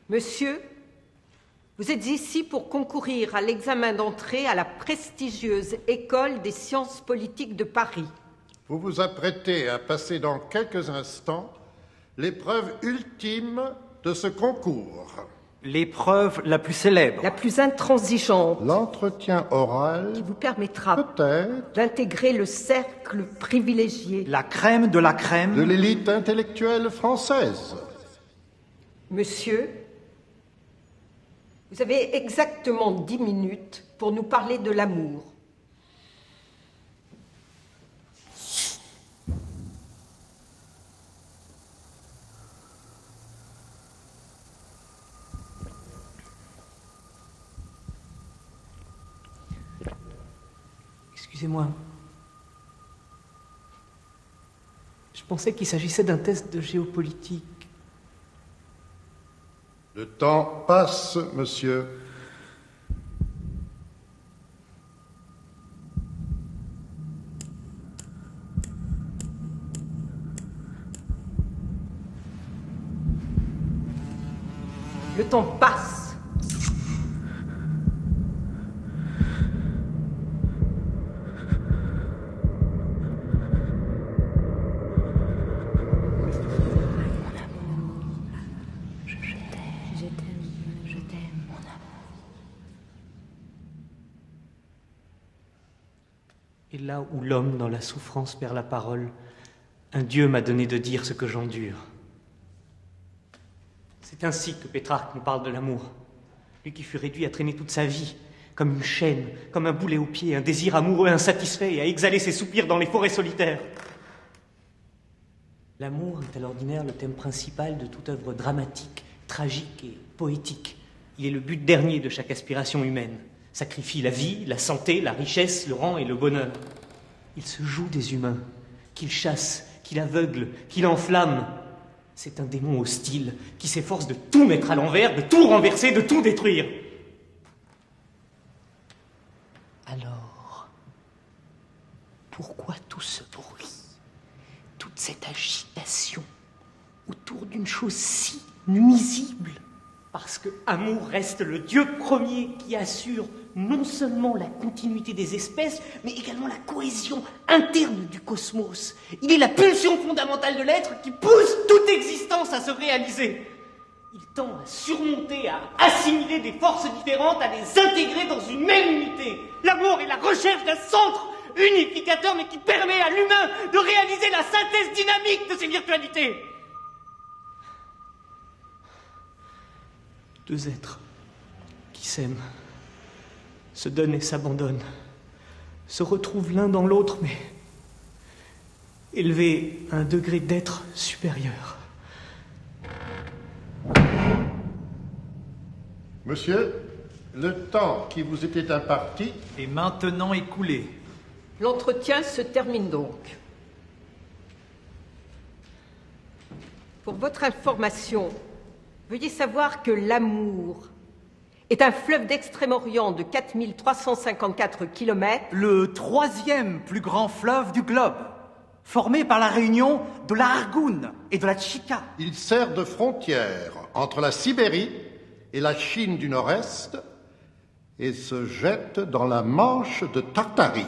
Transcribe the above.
Monsieur, vous êtes ici pour concourir à l'examen d'entrée à la prestigieuse École des sciences politiques de Paris. Vous vous apprêtez à passer dans quelques instants l'épreuve ultime de ce concours. L'épreuve la plus célèbre. La plus intransigeante. L'entretien oral qui vous permettra peut-être d'intégrer le cercle privilégié. La crème de la crème. De l'élite intellectuelle française. Monsieur, vous avez exactement 10 minutes pour nous parler de l'amour. Excusez-moi. Je pensais qu'il s'agissait d'un test de géopolitique. Le temps passe, monsieur. Le temps passe. Et là où l'homme, dans la souffrance, perd la parole, un Dieu m'a donné de dire ce que j'endure. C'est ainsi que Pétrarque nous parle de l'amour. Lui qui fut réduit à traîner toute sa vie, comme une chaîne, comme un boulet au pied, un désir amoureux insatisfait et à exhaler ses soupirs dans les forêts solitaires. L'amour est à l'ordinaire le thème principal de toute œuvre dramatique, tragique et poétique. Il est le but dernier de chaque aspiration humaine. Sacrifie la vie, la santé, la richesse, le rang et le bonheur. Il se joue des humains, qu'il chasse, qu'il aveugle, qu'il enflamme. C'est un démon hostile qui s'efforce de tout mettre à l'envers, de tout renverser, de tout détruire. Alors, pourquoi tout ce bruit, toute cette agitation autour d'une chose si nuisible? Parce que amour reste le Dieu premier qui assure non seulement la continuité des espèces, mais également la cohésion interne du cosmos. Il est la pulsion fondamentale de l'être qui pousse toute existence à se réaliser. Il tend à surmonter, à assimiler des forces différentes, à les intégrer dans une même unité. L'amour est la recherche d'un centre unificateur, mais qui permet à l'humain de réaliser la synthèse dynamique de ses virtualités. Deux êtres qui s'aiment, se donnent et s'abandonnent, se retrouvent l'un dans l'autre, mais élevés à un degré d'être supérieur. Monsieur, le temps qui vous était imparti est maintenant écoulé. L'entretien se termine donc. Pour votre information, veuillez savoir que l'amour est un fleuve d'Extrême-Orient de 4354 km. Le troisième plus grand fleuve du globe, formé par la réunion de la Argoune et de la Tchika. Il sert de frontière entre la Sibérie et la Chine du Nord-Est et se jette dans la Manche de Tartarie.